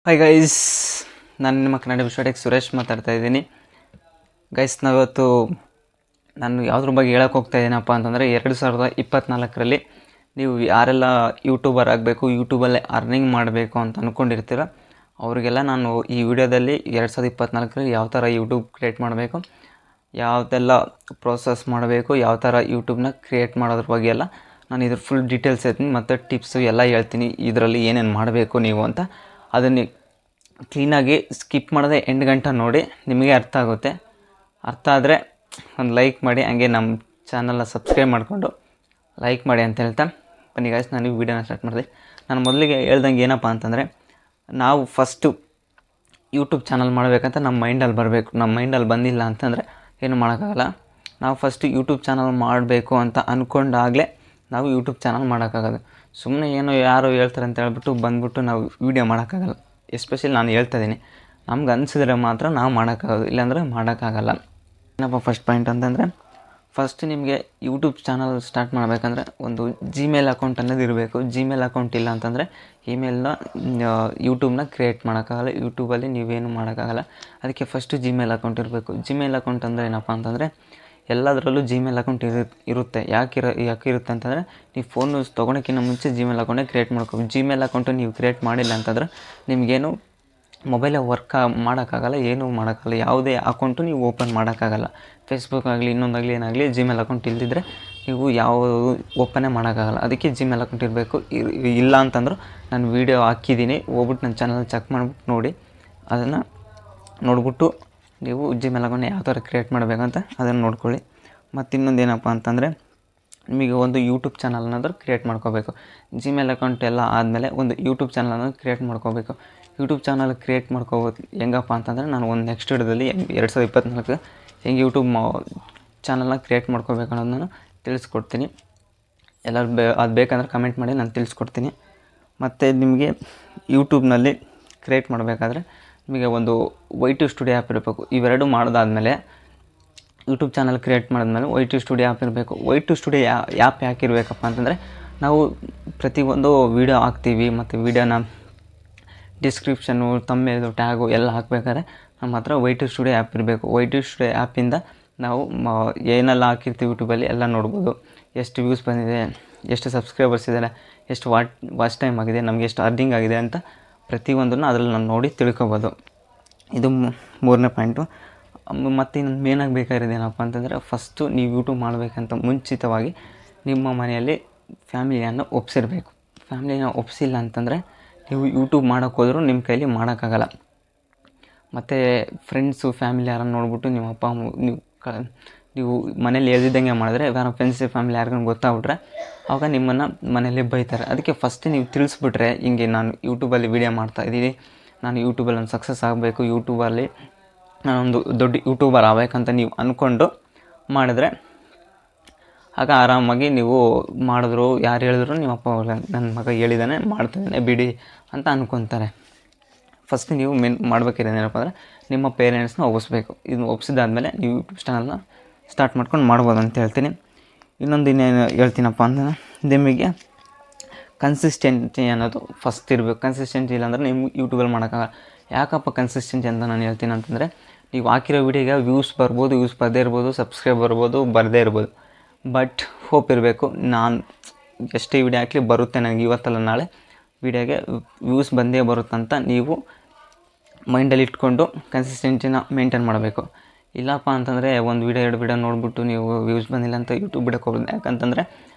Hi guys, ನಾನು ನಿಮ್ಮ ಕನ್ನಡ ವಿಶ್ವಟೆಕ್ ಸುರೇಶ್ ಮಾತಾಡ್ತಾ ಇದ್ದೀನಿ. ಗೈಸ್, ನಾವಿವತ್ತು ನಾನು ಯಾವುದ್ರ ಬಗ್ಗೆ ಹೇಳಕ್ಕೆ ಹೋಗ್ತಾ ಇದ್ದೀನಪ್ಪ ಅಂತಂದರೆ 2024ರಲ್ಲಿ ನೀವು ಯಾರೆಲ್ಲ ಯೂಟ್ಯೂಬರ್ ಆಗಬೇಕು, ಯೂಟ್ಯೂಬಲ್ಲೇ ಅರ್ನಿಂಗ್ ಮಾಡಬೇಕು ಅಂತ ಅಂದ್ಕೊಂಡಿರ್ತೀರ ಅವರಿಗೆಲ್ಲ ನಾನು ಈ ವಿಡಿಯೋದಲ್ಲಿ 2024ರಲ್ಲಿ ಯಾವ ಥರ ಯೂಟ್ಯೂಬ್ ಕ್ರಿಯೇಟ್ ಮಾಡಬೇಕು, ಯಾವುದೆಲ್ಲ ಪ್ರೋಸೆಸ್ ಮಾಡಬೇಕು, ಯಾವ ಥರ ಯೂಟ್ಯೂಬ್ನ ಕ್ರಿಯೇಟ್ ಮಾಡೋದ್ರ ಬಗ್ಗೆ ಎಲ್ಲ ನಾನು ಇದ್ರ ಫುಲ್ ಡೀಟೇಲ್ಸ್ ಹೇಳ್ತೀನಿ ಮತ್ತು ಟಿಪ್ಸು ಎಲ್ಲ ಹೇಳ್ತೀನಿ. ಇದರಲ್ಲಿ ಏನೇನು ಮಾಡಬೇಕು ನೀವು ಅಂತ ಅದನ್ನು ಕ್ಲೀನಾಗಿ ಸ್ಕಿಪ್ ಮಾಡದೆ ಎಂಟು ಗಂಟೆ ನೋಡಿ, ನಿಮಗೆ ಅರ್ಥ ಆಗುತ್ತೆ. ಅರ್ಥ ಆದರೆ ಒಂದು ಲೈಕ್ ಮಾಡಿ, ಹಂಗೆ ನಮ್ಮ ಚಾನಲ್ನ ಸಬ್ಸ್ಕ್ರೈಬ್ ಮಾಡಿಕೊಂಡು ಲೈಕ್ ಮಾಡಿ ಅಂತ ಹೇಳ್ತಾ ಬನ್ನಿ ಗೈಸ್, ನಾನು ಈ ವಿಡಿಯೋನ ಸ್ಟಾರ್ಟ್ ಮಾಡಿದೆ. ನಾನು ಮೊದಲಿಗೆ ಹೇಳ್ದಂಗೆ ಏನಪ್ಪ ಅಂತಂದರೆ, ನಾವು ಫಸ್ಟು ಯೂಟ್ಯೂಬ್ ಚಾನಲ್ ಮಾಡಬೇಕಂತ ನಮ್ಮ ಮೈಂಡಲ್ಲಿ ಬರಬೇಕು. ನಮ್ಮ ಮೈಂಡಲ್ಲಿ ಬಂದಿಲ್ಲ ಅಂತಂದರೆ ಏನು ಮಾಡೋಕ್ಕಾಗಲ್ಲ. ನಾವು ಫಸ್ಟು ಯೂಟ್ಯೂಬ್ ಚಾನಲ್ ಮಾಡಬೇಕು ಅಂತ ಅಂದ್ಕೊಂಡಾಗಲೇ ನಾವು ಯೂಟ್ಯೂಬ್ ಚಾನಲ್ ಮಾಡೋಕ್ಕಾಗೋದು. ಸುಮ್ಮನೆ ಏನೋ ಯಾರೋ ಹೇಳ್ತಾರೆ ಅಂತ ಹೇಳ್ಬಿಟ್ಟು ಬಂದುಬಿಟ್ಟು ನಾವು ವೀಡಿಯೋ ಮಾಡೋಕ್ಕಾಗಲ್ಲ. ಎಸ್ಪೆಷಲಿ ನಾನು ಹೇಳ್ತಾ ಇದ್ದೀನಿ, ನಮ್ಗೆ ಅನಿಸಿದ್ರೆ ಮಾತ್ರ ನಾವು ಮಾಡೋಕ್ಕಾಗೋದು, ಇಲ್ಲಾಂದರೆ ಮಾಡೋಕ್ಕಾಗಲ್ಲ. ಏನಪ್ಪ ಫಸ್ಟ್ ಪಾಯಿಂಟ್ ಅಂತಂದರೆ, ಫಸ್ಟ್ ನಿಮಗೆ ಯೂಟ್ಯೂಬ್ ಚಾನಲ್ ಸ್ಟಾರ್ಟ್ ಮಾಡಬೇಕಂದ್ರೆ ಒಂದು ಜಿಮೇಲ್ ಅಕೌಂಟ್ ಅನ್ನೋದು ಇರಬೇಕು. ಜಿಮೇಲ್ ಅಕೌಂಟ್ ಇಲ್ಲ ಅಂತಂದರೆ ಇಮೇಲ್ನ ಯೂಟ್ಯೂಬ್ನ ಕ್ರಿಯೇಟ್ ಮಾಡೋಕ್ಕಾಗಲ್ಲ, ಯೂಟ್ಯೂಬಲ್ಲಿ ನೀವೇನು ಮಾಡೋಕ್ಕಾಗಲ್ಲ. ಅದಕ್ಕೆ ಫಸ್ಟು ಜಿಮೇಲ್ ಅಕೌಂಟ್ ಇರಬೇಕು. ಜಿಮೇಲ್ ಅಕೌಂಟ್ ಅಂದರೆ ಏನಪ್ಪ ಅಂತಂದರೆ, ಎಲ್ಲದರಲ್ಲೂ ಜಿಮೇಲ್ ಅಕೌಂಟ್ ಇರುತ್ತೆ. ಯಾಕೆ ಇರುತ್ತೆ ಅಂತಂದರೆ, ನೀವು ಫೋನ್ ತೊಗೊಳಕ್ಕಿಂತ ಮುಂಚೆ ಜಿಮೇಲ್ ಅಕೌಂಟೇ ಕ್ರಿಯೇಟ್ ಮಾಡ್ಕೊ. ಜಿಮೇಲ್ ಅಕೌಂಟು ನೀವು ಕ್ರಿಯೇಟ್ ಮಾಡಿಲ್ಲ ಅಂತಂದರೆ ನಿಮಗೇನು ಮೊಬೈಲೇ ವರ್ಕ್ ಮಾಡೋಕ್ಕಾಗಲ್ಲ, ಏನೂ ಮಾಡೋಕ್ಕಾಗಲ್ಲ. ಯಾವುದೇ ಅಕೌಂಟು ನೀವು ಓಪನ್ ಮಾಡೋಕ್ಕಾಗಲ್ಲ. ಫೇಸ್ಬುಕ್ ಆಗಲಿ, ಇನ್ನೊಂದಾಗಲಿ, ಏನಾಗಲಿ ಜಿಮೇಲ್ ಅಕೌಂಟ್ ಇಲ್ದಿದ್ರೆ ನೀವು ಯಾವ ಓಪನೇ ಮಾಡೋಕ್ಕಾಗಲ್ಲ. ಅದಕ್ಕೆ ಜಿಮೇಲ್ ಅಕೌಂಟ್ ಇರಬೇಕು. ಇಲ್ಲ ಅಂತಂದ್ರೆ ನಾನು ವೀಡಿಯೋ ಹಾಕಿದ್ದೀನಿ, ಹೋಗ್ಬಿಟ್ಟು ನನ್ನ ಚಾನಲ್ ಚೆಕ್ ಮಾಡಿಬಿಟ್ಟು ನೋಡಿ. ಅದನ್ನು ನೋಡ್ಬಿಟ್ಟು ನೀವು ಜಿಮೇಲ್ ಅಕೌಂಟ್ನ ಯಾವ ಥರ ಕ್ರಿಯೇಟ್ ಮಾಡಬೇಕಂತ ಅದನ್ನು ನೋಡ್ಕೊಳ್ಳಿ. ಮತ್ತು ಇನ್ನೊಂದು ಏನಪ್ಪ ಅಂತಂದರೆ, ನಿಮಗೆ ಒಂದು ಯೂಟ್ಯೂಬ್ ಚಾನಲ್ ಅನ್ನೋದು ಕ್ರಿಯೇಟ್ ಮಾಡ್ಕೋಬೇಕು. ಜಿಮೇಲ್ ಅಕೌಂಟ್ ಎಲ್ಲ ಆದಮೇಲೆ ಒಂದು ಯೂಟ್ಯೂಬ್ ಚಾನಲ್ ಅನ್ನೋದು ಕ್ರಿಯೇಟ್ ಮಾಡ್ಕೋಬೇಕು. ಯೂಟ್ಯೂಬ್ ಚಾನಲ್ ಕ್ರಿಯೇಟ್ ಮಾಡ್ಕೋಬೋದು ಹೆಂಗಪ್ಪ ಅಂತಂದರೆ, ನಾನು ಒಂದು ನೆಕ್ಸ್ಟ್ ವಿಡಿಯೋದಲ್ಲಿ 2024 ಹೆಂಗೆ ಯೂಟ್ಯೂಬ್ ಚಾನಲ್ನ ಕ್ರಿಯೇಟ್ ಮಾಡ್ಕೋಬೇಕು ಅನ್ನೋದು ನಾನು ತಿಳಿಸ್ಕೊಡ್ತೀನಿ. ಎಲ್ಲರೂ ಅದು ಬೇಕಂದ್ರೆ ಕಮೆಂಟ್ ಮಾಡಿ, ನಾನು ತಿಳಿಸ್ಕೊಡ್ತೀನಿ. ಮತ್ತು ನಿಮಗೆ ಯೂಟ್ಯೂಬ್ನಲ್ಲಿ ಕ್ರಿಯೇಟ್ ಮಾಡಬೇಕಾದ್ರೆ ನಿಮಗೆ ಒಂದು ವೈ2 ಸ್ಟುಡಿಯೋ ಆ್ಯಪ್ ಇರಬೇಕು. ಇವೆರಡು ಮಾಡೋದಾದಮೇಲೆ ಯೂಟ್ಯೂಬ್ ಚಾನಲ್ ಕ್ರಿಯೇಟ್ ಮಾಡಿದ್ಮೇಲೆ ವೈ2 ಸ್ಟುಡಿಯೋ ಆ್ಯಪ್ ಇರಬೇಕು. ವೈ2 ಸ್ಟುಡಿಯೋ ಆ್ಯಪ್ ಯಾಕೆ ಇರಬೇಕಪ್ಪ ಅಂತಂದರೆ, ನಾವು ಪ್ರತಿಯೊಂದು ವೀಡಿಯೋ ಹಾಕ್ತೀವಿ ಮತ್ತು ವೀಡಿಯೋನ ಡಿಸ್ಕ್ರಿಪ್ಷನ್ನು, ತಮ್ಮೇಲು, ಟ್ಯಾಗು ಎಲ್ಲ ಹಾಕಬೇಕಾದ್ರೆ ನಮ್ಮ ಹತ್ರ ವೈ2 ಸ್ಟುಡಿಯೋ ಆ್ಯಪ್ ಇರಬೇಕು. ವೈ2 ಸ್ಟುಡಿಯೋ ಆ್ಯಪಿಂದ ನಾವು ಏನೆಲ್ಲ ಹಾಕಿರ್ತೀವಿ ಯೂಟ್ಯೂಬಲ್ಲಿ ಎಲ್ಲ ನೋಡ್ಬೋದು. ಎಷ್ಟು ವ್ಯೂಸ್ ಬಂದಿದೆ, ಎಷ್ಟು ಸಬ್ಸ್ಕ್ರೈಬರ್ಸ್ ಇದ್ದಾರೆ, ಎಷ್ಟು ವಾಚ್ ಟೈಮ್ ಆಗಿದೆ, ನಮಗೆ ಎಷ್ಟು ಅರ್ನಿಂಗ್ ಆಗಿದೆ ಅಂತ ಪ್ರತಿಯೊಂದನ್ನು ಅದರಲ್ಲಿ ನಾವು ನೋಡಿ ತಿಳ್ಕೊಬೋದು. ಇದು ಮೂರನೇ ಪಾಯಿಂಟು. ಮತ್ತು ಇನ್ನೊಂದು ಮೇನಾಗಿ ಬೇಕಾಗಿರೋದು ಏನಪ್ಪ ಅಂತಂದರೆ, ಫಸ್ಟು ನೀವು ಯೂಟ್ಯೂಬ್ ಮಾಡಬೇಕಂತ ಮುಂಚಿತವಾಗಿ ನಿಮ್ಮ ಮನೆಯಲ್ಲಿ ಫ್ಯಾಮಿಲಿಯನ್ನು ಒಪ್ಸಿರಬೇಕು. ಫ್ಯಾಮಿಲಿನ ಒಪ್ಸಿಲ್ಲ ಅಂತಂದರೆ ನೀವು ಯೂಟ್ಯೂಬ್ ಮಾಡೋಕ್ಕೆ ಹೋದರೂ ನಿಮ್ಮ ಕೈಲಿ ಮಾಡೋಕ್ಕಾಗಲ್ಲ. ಮತ್ತು ಫ್ರೆಂಡ್ಸು, ಫ್ಯಾಮಿಲಿ ಯಾರನ್ನು ನೋಡ್ಬಿಟ್ಟು ನಿಮ್ಮ ಅಪ್ಪ ಅಮ್ಮ ನೀವು ಮನೇಲಿ ಹೇಳ್ದಿದ್ದಂಗೆ ಮಾಡಿದ್ರೆ, ಯಾರೋ ಫ್ರೆಂಡ್ಸ್ ಫ್ಯಾಮಿಲಿ ಯಾರಿಗೂ ಗೊತ್ತಾಗ್ಬಿಟ್ರೆ ಆವಾಗ ನಿಮ್ಮನ್ನು ಮನೇಲಿ ಬೈತಾರೆ. ಅದಕ್ಕೆ ಫಸ್ಟ್ ನೀವು ತಿಳಿಸ್ಬಿಟ್ರೆ, ಹಿಂಗೆ ನಾನು ಯೂಟ್ಯೂಬಲ್ಲಿ ವೀಡಿಯೋ ಮಾಡ್ತಾಯಿದ್ದೀನಿ, ನಾನು ಯೂಟ್ಯೂಬಲ್ಲಿ ಒಂದು ಸಕ್ಸಸ್ ಆಗಬೇಕು, ಯೂಟ್ಯೂಬಲ್ಲಿ ನಾನೊಂದು ದೊಡ್ಡ ಯೂಟ್ಯೂಬರ್ ಆಗಬೇಕಂತ ನೀವು ಅಂದ್ಕೊಂಡು ಮಾಡಿದ್ರೆ ಆಗ ಆರಾಮಾಗಿ ನೀವು ಮಾಡಿದ್ರು, ಯಾರು ಹೇಳಿದ್ರು ನಿಮ್ಮ ಅಪ್ಪ ನನ್ನ ಮಗ ಹೇಳಿದ್ದಾನೆ ಮಾಡ್ತಾಯಿದ್ದಾನೆ ಬಿಡಿ ಅಂತ ಅಂದ್ಕೊತಾರೆ. ಫಸ್ಟ್ ನೀವು ಮಾಡಬೇಕಿರೋದು ಏನಪ್ಪ ಅಂದರೆ, ನಿಮ್ಮ ಪೇರೆಂಟ್ಸ್ನ ಒಪ್ಪಿಸ್ಬೇಕು. ಇದನ್ನು ಒಪ್ಪಿಸಿದಾದ್ಮೇಲೆ ನೀವು ಯೂಟ್ಯೂಬ್ ಚಾನಲ್ನ ಸ್ಟಾರ್ಟ್ ಮಾಡ್ಕೊಂಡು ಮಾಡ್ಬೋದು ಅಂತ ಹೇಳ್ತೀನಿ. ಇನ್ನೊಂದು ಇನ್ನೇನು ಹೇಳ್ತೀನಪ್ಪ ಅಂತಂದರೆ, ನಿಮಗೆ ಕನ್ಸಿಸ್ಟೆನ್ಸಿ ಅನ್ನೋದು ಫಸ್ಟ್ ಇರಬೇಕು. ಕನ್ಸಿಸ್ಟೆನ್ಸಿ ಇಲ್ಲಾಂದರೆ ನೀವು ಯೂಟ್ಯೂಬಲ್ಲಿ ಮಾಡೋಕ್ಕಾಗಲ್ಲ. ಯಾಕಪ್ಪ ಕನ್ಸಿಸ್ಟೆನ್ಸಿ ಅಂತ ನಾನು ಹೇಳ್ತೀನಿ ಅಂತಂದರೆ, ನೀವು ಹಾಕಿರೋ ವೀಡಿಯೋಗೆ ವ್ಯೂಸ್ ಬರ್ಬೋದು, ವ್ಯೂಸ್ ಬರದೇ ಇರ್ಬೋದು, ಸಬ್ಸ್ಕ್ರೈಬ್ ಬರ್ಬೋದು, ಬರದೇ ಇರ್ಬೋದು, ಬಟ್ ಹೋಪ್ ಇರಬೇಕು. ನಾನು ಎಷ್ಟೇ ವೀಡಿಯೋ ಹಾಕಲಿ ಬರುತ್ತೆ ನನಗೆ, ಇವತ್ತಲ್ಲ ನಾಳೆ ವೀಡಿಯೋಗೆ ವ್ಯೂಸ್ ಬಂದೇ ಬರುತ್ತಂತ ನೀವು ಮೈಂಡಲ್ಲಿ ಇಟ್ಕೊಂಡು ಕನ್ಸಿಸ್ಟೆನ್ಸಿನ ಮೇಂಟೈನ್ ಮಾಡಬೇಕು. ಇಲ್ಲಪ್ಪ ಅಂತಂದರೆ ಒಂದು ವೀಡಿಯೋ 2 ವೀಡಿಯೋ ನೋಡಿಬಿಟ್ಟು ನೀವು ವ್ಯೂಸ್ ಬಂದಿಲ್ಲ ಅಂತ ಯೂಟ್ಯೂಬ್ ಬಿಡೋಕ್ಕೆ ಹೋಗೋದು. ಯಾಕಂತಂದರೆ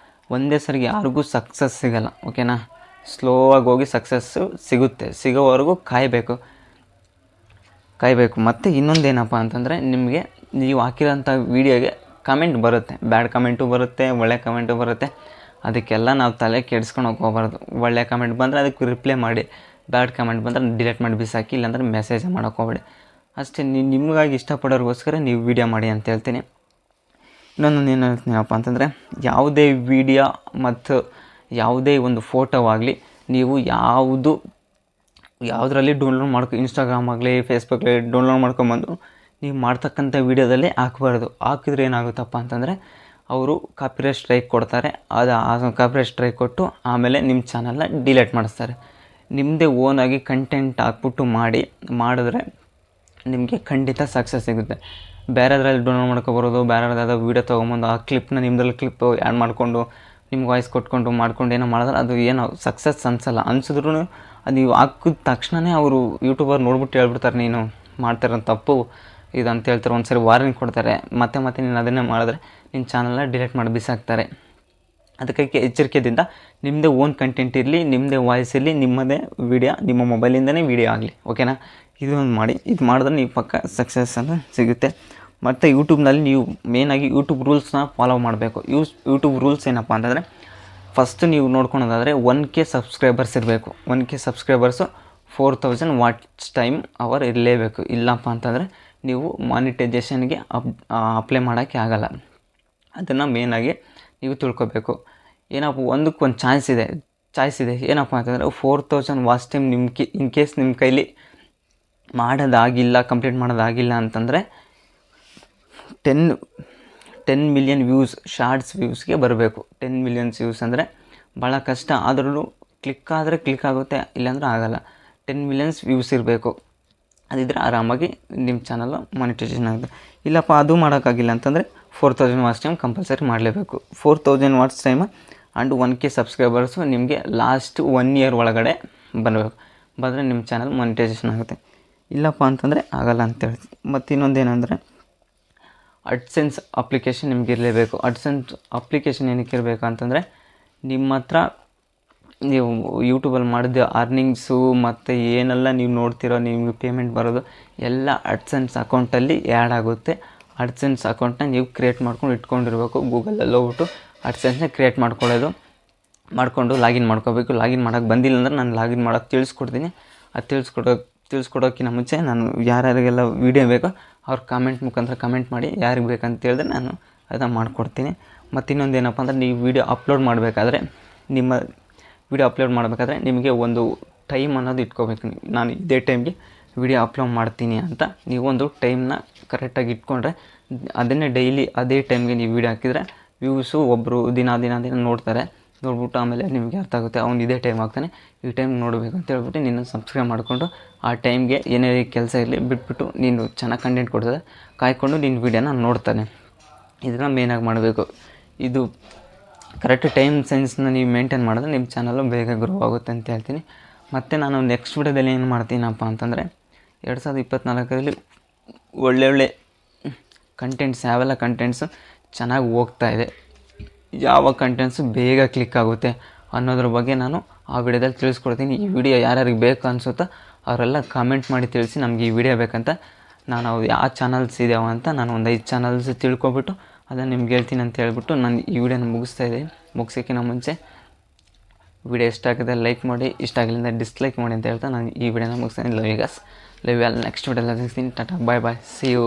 ಒಂದೇ ಸರಿಗೆ ಯಾರಿಗೂ ಸಕ್ಸಸ್ ಸಿಗೋಲ್ಲ, ಓಕೆನಾ. ಸ್ಲೋ ಆಗಿ ಹೋಗಿ ಸಕ್ಸಸ್ಸು ಸಿಗುತ್ತೆ, ಸಿಗೋವರೆಗೂ ಕಾಯಬೇಕು. ಮತ್ತು ಇನ್ನೊಂದೇನಪ್ಪ ಅಂತಂದರೆ, ನಿಮಗೆ ನೀವು ಹಾಕಿರೋಂಥ ವೀಡಿಯೋಗೆ ಕಮೆಂಟ್ ಬರುತ್ತೆ, ಬ್ಯಾಡ್ ಕಮೆಂಟು ಬರುತ್ತೆ, ಒಳ್ಳೆ ಕಮೆಂಟು ಬರುತ್ತೆ. ಅದಕ್ಕೆಲ್ಲ ನಾವು ತಲೆ ಕೆಡಿಸ್ಕೊಳಕ್ಕೆ ಹೋಗ್ಬಾರ್ದು. ಒಳ್ಳೆ ಕಮೆಂಟ್ ಬಂದರೆ ಅದಕ್ಕೆ ರಿಪ್ಲೈ ಮಾಡಿ, ಬ್ಯಾಡ್ ಕಮೆಂಟ್ ಬಂದರೆ ಡಿಲೀಟ್ ಮಾಡಿ ಬಿಸಾಕಿ, ಇಲ್ಲಾಂದರೆ ಮೆಸೇಜ್ ಮಾಡೋಕ್ಕೆ ಹೋಗ್ಬೇಡಿ. ಅಷ್ಟೇ. ನಿಮಗಾಗಿ ಇಷ್ಟಪಡೋರಿಗೋಸ್ಕರ ನೀವು ವೀಡಿಯೋ ಮಾಡಿ ಅಂತ ಹೇಳ್ತೀನಿ. ಇನ್ನೊಂದು ಏನು ಹೇಳ್ತೀನಪ್ಪ ಅಂತಂದರೆ, ಯಾವುದೇ ವೀಡಿಯೋ ಮತ್ತು ಯಾವುದೇ ಒಂದು ಫೋಟೋವಾಗಲಿ ನೀವು ಯಾವುದರಲ್ಲಿ ಡೌನ್ಲೋಡ್ ಇನ್ಸ್ಟಾಗ್ರಾಮ್ ಆಗಲಿ, ಫೇಸ್ಬುಕ್ಕಲ್ಲಿ ಡೌನ್ಲೋಡ್ ಮಾಡ್ಕೊಂಬಂದು ನೀವು ಮಾಡ್ತಕ್ಕಂಥ ವೀಡಿಯೋದಲ್ಲೇ ಹಾಕಬಾರ್ದು. ಹಾಕಿದ್ರೆ ಏನಾಗುತ್ತಪ್ಪ ಅಂತಂದರೆ, ಅವರು ಕಾಪಿರೈಟ್ ಸ್ಟ್ರೈಕ್ ಕೊಡ್ತಾರೆ. ಅದು ಕಾಪಿರೈಟ್ ಸ್ಟ್ರೈಕ್ ಕೊಟ್ಟು ಆಮೇಲೆ ನಿಮ್ಮ ಚಾನಲ್ನ ಡಿಲೀಟ್ ಮಾಡಿಸ್ತಾರೆ. ನಿಮ್ಮದೇ ಓನಾಗಿ ಕಂಟೆಂಟ್ ಹಾಕ್ಬಿಟ್ಟು ಮಾಡಿದ್ರೆ ನಿಮಗೆ ಖಂಡಿತ ಸಕ್ಸಸ್ ಸಿಗುತ್ತೆ. ಬೇರೆದ್ರಲ್ಲಿ ಡೌನ್ಲೋಡ್ ಮಾಡ್ಕೊಬರೋದು, ಬೇರೆಯವ್ರದ್ದು ವೀಡಿಯೋ ತೊಗೊಂಬಂದು ಆ ಕ್ಲಿಪ್ನ ನಿಮ್ಮದ್ರಲ್ಲಿ ಕ್ಲಿಪ್ ಆ್ಯಡ್ ಮಾಡಿಕೊಂಡು ನಿಮ್ಗೆ ವಾಯ್ಸ್ ಮಾಡ್ಕೊಂಡು ಏನೋ ಮಾಡಿದ್ರೆ ಅದು ಏನೋ ಸಕ್ಸಸ್ ಅನಿಸಲ್ಲ. ಅನ್ಸಿದ್ರು ಅದು ನೀವು ಹಾಕಿದ ತಕ್ಷಣವೇ ಅವರು ಯೂಟ್ಯೂಬರ್ ನೋಡ್ಬಿಟ್ಟು ಹೇಳ್ಬಿಡ್ತಾರೆ ನೀನು ಮಾಡ್ತಿರೋ ತಪ್ಪು ಇದು ಅಂತ ಹೇಳ್ತಾರೆ. ಒಂದು ಸರಿ ವಾರ್ನಿಂಗ್ ಕೊಡ್ತಾರೆ. ಮತ್ತೆ ನೀನು ಅದನ್ನೇ ಮಾಡಿದ್ರೆ ನಿನ್ನ ಚಾನಲ್ನ ಡಿಲೀಟ್ ಮಾಡಿ ಬಿಸಾಕ್ತಾರೆ. ಅದಕ್ಕೆ ಎಚ್ಚರಿಕೆಯಿಂದ ನಿಮ್ಮದೇ ಓನ್ ಕಂಟೆಂಟ್ ಇರಲಿ, ನಿಮ್ಮದೇ ವಾಯ್ಸ್ ಇರಲಿ, ನಿಮ್ಮದೇ ವೀಡಿಯೋ ನಿಮ್ಮ ಮೊಬೈಲಿಂದನೇ ವೀಡಿಯೋ ಆಗಲಿ. ಓಕೆನಾ? ಇದೊಂದು ಮಾಡಿ. ಇದು ಮಾಡಿದ್ರೆ ನೀವು ಪಕ್ಕ ಸಕ್ಸಸ್ ಅಂತ ಸಿಗುತ್ತೆ. ಮತ್ತು ಯೂಟ್ಯೂಬ್ನಲ್ಲಿ ನೀವು ಮೇಯ್ನಾಗಿ ಯೂಟ್ಯೂಬ್ ರೂಲ್ಸ್ನ ಫಾಲೋ ಮಾಡಬೇಕು. ಯೂಟ್ಯೂಬ್ ರೂಲ್ಸ್ ಏನಪ್ಪ ಅಂತಂದರೆ, ಫಸ್ಟು ನೀವು ನೋಡ್ಕೊಳೋದಾದರೆ 1K ಸಬ್ಸ್ಕ್ರೈಬರ್ಸ್ ಇರಬೇಕು. 1K subscribers 4000 watch time hour ಇರಲೇಬೇಕು. ಇಲ್ಲಪ್ಪ ಅಂತಂದರೆ ನೀವು ಮಾನಿಟೈಜೇಷನ್ಗೆ ಅಪ್ಲೈ ಮಾಡೋಕ್ಕೆ ಆಗಲ್ಲ. ಅದನ್ನು ಮೇಯ್ನಾಗಿ ನೀವು ತಿಳ್ಕೊಬೇಕು. ಏನಪ್ಪ ಒಂದಕ್ಕೊಂದು ಚಾಯ್ಸ್ ಇದೆ. ಏನಪ್ಪ ಅಂತಂದರೆ 4000 ವಾಚ್ ಟೈಮ್ ಇನ್ ಕೇಸ್ ನಿಮ್ಮ ಕೈಲಿ ಕಂಪ್ಲೀಟ್ ಮಾಡೋದಾಗಿಲ್ಲ ಅಂತಂದರೆ 10 ಮಿಲಿಯನ್ ವ್ಯೂಸ್, ಶಾರ್ಟ್ಸ್ ವ್ಯೂಸ್ಗೆ ಬರಬೇಕು. 10 ಮಿಲಿಯನ್ಸ್ ವ್ಯೂಸ್ ಅಂದರೆ ಭಾಳ ಕಷ್ಟ. ಆದ್ರೂ ಕ್ಲಿಕ್ ಆಗುತ್ತೆ, ಇಲ್ಲಾಂದ್ರೆ ಆಗಲ್ಲ. 10 ಮಿಲಿಯನ್ಸ್ ವ್ಯೂಸ್ ಇರಬೇಕು. ಅದಿದ್ದರೆ ಆರಾಮಾಗಿ ನಿಮ್ಮ ಚಾನಲ್ಲು ಮಾನಿಟೈಸೇಷನ್ ಆಗುತ್ತೆ. ಇಲ್ಲಪ್ಪ ಅದು ಮಾಡೋಕ್ಕಾಗಿಲ್ಲ ಅಂತಂದರೆ 4000 ವಾಚ್ ಟೈಮ್ ಕಂಪಲ್ಸರಿ ಮಾಡಲೇಬೇಕು. 4000 watch time and 1K subscribers ನಿಮಗೆ ಲಾಸ್ಟ್ 1 ಇಯರ್ ಒಳಗಡೆ ಬಂದರೆ ನಿಮ್ಮ ಚಾನಲ್ ಮಾನಿಟೈಸೇಷನ್ ಆಗುತ್ತೆ. ಇಲ್ಲಪ್ಪ ಅಂತಂದರೆ ಆಗಲ್ಲ ಅಂತೇಳಿ. ಮತ್ತು ಇನ್ನೊಂದೇನೆಂದರೆ ಅಡ್ಸೆನ್ಸ್ ಅಪ್ಲಿಕೇಶನ್ ನಿಮ್ಗೆ ಇರಲೇಬೇಕು. ಅಡ್ಸೆನ್ಸ್ ಅಪ್ಲಿಕೇಶನ್ ಏನಕ್ಕೆ ಇರಬೇಕು ಅಂತಂದರೆ, ನಿಮ್ಮ ಹತ್ರ ನೀವು ಯೂಟ್ಯೂಬಲ್ಲಿ ಮಾಡಿದ ಅರ್ನಿಂಗ್ಸು ಮತ್ತು ಏನೆಲ್ಲ ನೀವು ನೋಡ್ತಿರೋ ನಿಮಗೆ ಪೇಮೆಂಟ್ ಬರೋದು ಎಲ್ಲ ಅಡ್ಸೆನ್ಸ್ ಅಕೌಂಟಲ್ಲಿ ಆ್ಯಡ್ ಆಗುತ್ತೆ. ಅಡ್ಸೆನ್ಸ್ ಅಕೌಂಟನ್ನ ನೀವು ಕ್ರಿಯೇಟ್ ಮಾಡ್ಕೊಂಡು ಇಟ್ಕೊಂಡಿರ್ಬೇಕು. ಗೂಗಲಲ್ಲಿ ಹೋಗ್ಬಿಟ್ಟು ಅಡ್ಸೆನ್ಸ್ನ ಕ್ರಿಯೇಟ್ ಮಾಡಿಕೊಂಡು ಲಾಗಿನ್ ಮಾಡ್ಕೋಬೇಕು. ಲಾಗಿನ್ ಮಾಡೋಕ್ಕೆ ಬಂದಿಲ್ಲ ಅಂದರೆ ನಾನು ಲಾಗಿನ್ ಮಾಡೋಕ್ಕೆ ತಿಳಿಸ್ಕೊಡ್ತೀನಿ. ಅದು ತಿಳಿಸ್ಕೊಡೋಕ್ಕಿಂತ ಮುಂಚೆ ನಾನು ಯಾರ್ಯಾರಿಗೆಲ್ಲ ವೀಡಿಯೋ ಬೇಕೋ ಅವ್ರು ಕಾಮೆಂಟ್ ಮುಖಾಂತರ ಕಮೆಂಟ್ ಮಾಡಿ ಯಾರಿಗೆ ಬೇಕಂತ ಹೇಳಿದ್ರೆ ನಾನು ಅದನ್ನು ಮಾಡಿಕೊಡ್ತೀನಿ. ಮತ್ತು ಇನ್ನೊಂದು ಏನಪ್ಪ ಅಂದರೆ, ನೀವು ವೀಡಿಯೋ ಅಪ್ಲೋಡ್ ಮಾಡಬೇಕಾದ್ರೆ ನಿಮಗೆ ಒಂದು ಟೈಮ್ ಅನ್ನೋದು ಇಟ್ಕೋಬೇಕು. ನಾನು ಇದೇ ಟೈಮ್ಗೆ ವೀಡಿಯೋ ಅಪ್ಲೋಡ್ ಮಾಡ್ತೀನಿ ಅಂತ ನೀವು ಒಂದು ಟೈಮ್ನ ಕರೆಕ್ಟಾಗಿ ಇಟ್ಕೊಂಡ್ರೆ ಅದನ್ನೇ ಡೈಲಿ ಅದೇ ಟೈಮ್ಗೆ ನೀವು ವೀಡಿಯೋ ಹಾಕಿದರೆ ವ್ಯೂಸು ಒಬ್ಬರು ದಿನ ನೋಡ್ಬಿಟ್ಟು ಆಮೇಲೆ ನಿಮಗೆ ಅರ್ಥ ಆಗುತ್ತೆ, ಅವ್ನು ಇದೇ ಟೈಮ್ ಆಗ್ತಾನೆ, ಈ ಟೈಮ್ ನೋಡಬೇಕು ಅಂತ ಹೇಳ್ಬಿಟ್ಟು ನೀನು ಸಬ್ಸ್ಕ್ರೈಬ್ ಮಾಡಿಕೊಂಡು ಆ ಟೈಮ್ಗೆ ಏನೇ ಕೆಲಸ ಇರಲಿ ಬಿಟ್ಬಿಟ್ಟು ನೀನು ಚೆನ್ನಾಗಿ ಕಂಟೆಂಟ್ ಕೊಡ್ತದೆ ಕಾಯ್ಕೊಂಡು ನಿನ್ನ ವೀಡಿಯೋನ ನೋಡ್ತಾನೆ. ಇದನ್ನು ಮೇಯ್ನಾಗಿ ಮಾಡಬೇಕು. ಇದು ಕರೆಕ್ಟ್ ಟೈಮ್ ಸೆನ್ಸ್ನ ನೀವು ಮೇಂಟೈನ್ ಮಾಡಿದ್ರೆ ನಿಮ್ಮ ಚಾನಲ್ಲು ಬೇಗ ಗ್ರೋ ಆಗುತ್ತೆ ಅಂತ ಹೇಳ್ತೀನಿ. ಮತ್ತು ನಾನು ನೆಕ್ಸ್ಟ್ ವೀಡಿಯೋದಲ್ಲಿ ಏನು ಮಾಡ್ತೀನಪ್ಪ ಅಂತಂದರೆ, 2024ರಲ್ಲಿ ಒಳ್ಳೊಳ್ಳೆ ಕಂಟೆಂಟ್ಸ್, ಯಾವೆಲ್ಲ ಕಂಟೆಂಟ್ಸು ಚೆನ್ನಾಗಿ ಹೋಗ್ತಾಯಿದೆ, ಯಾವ ಕಂಟೆಂಟ್ಸು ಬೇಗ ಕ್ಲಿಕ್ ಆಗುತ್ತೆ ಅನ್ನೋದ್ರ ಬಗ್ಗೆ ನಾನು ಆ ವಿಡಿಯೋದಲ್ಲಿ ತಿಳಿಸ್ಕೊಡ್ತೀನಿ. ಈ ವಿಡಿಯೋ ಯಾರ್ಯಾರಿಗೆ ಬೇಕು ಅನಿಸುತ್ತೋ ಅವರೆಲ್ಲ ಕಾಮೆಂಟ್ ಮಾಡಿ ತಿಳಿಸಿ ನಮಗೆ ಈ ವಿಡಿಯೋ ಬೇಕಂತ. ನಾನು ಯಾವ ಚಾನಲ್ಸ್ ಇದಾವೆ ಅಂತ ನಾನು ಒಂದು 5 ಚಾನಲ್ಸ್ ತಿಳ್ಕೊಬಿಟ್ಟು ಅದನ್ನು ನಿಮ್ಗೆ ಹೇಳ್ತೀನಿ ಅಂತ ಹೇಳ್ಬಿಟ್ಟು ನಾನು ಈ ವಿಡಿಯೋನ ಮುಗಿಸೋಕ್ಕಿಂತ ಮುಂಚೆ ವಿಡಿಯೋ ಇಷ್ಟ ಆಗಿದೆ ಲೈಕ್ ಮಾಡಿ, ಇಷ್ಟ ಆಗಲಿಂದ ಡಿಸ್ಲೈಕ್ ಮಾಡಿ ಅಂತ ಹೇಳ್ತಾ ನಾನು ಈ ವಿಡಿಯೋನ ಮುಗಿಸ್ತೀನಿ. Love you all. ನೆಕ್ಸ್ಟ್ ವಿಡಿಯೋದಲ್ಲಿ ಸಿಗ್ತೀನಿ. ಟಾಟಾ, ಬಾಯ್, ಸಿ ಯು.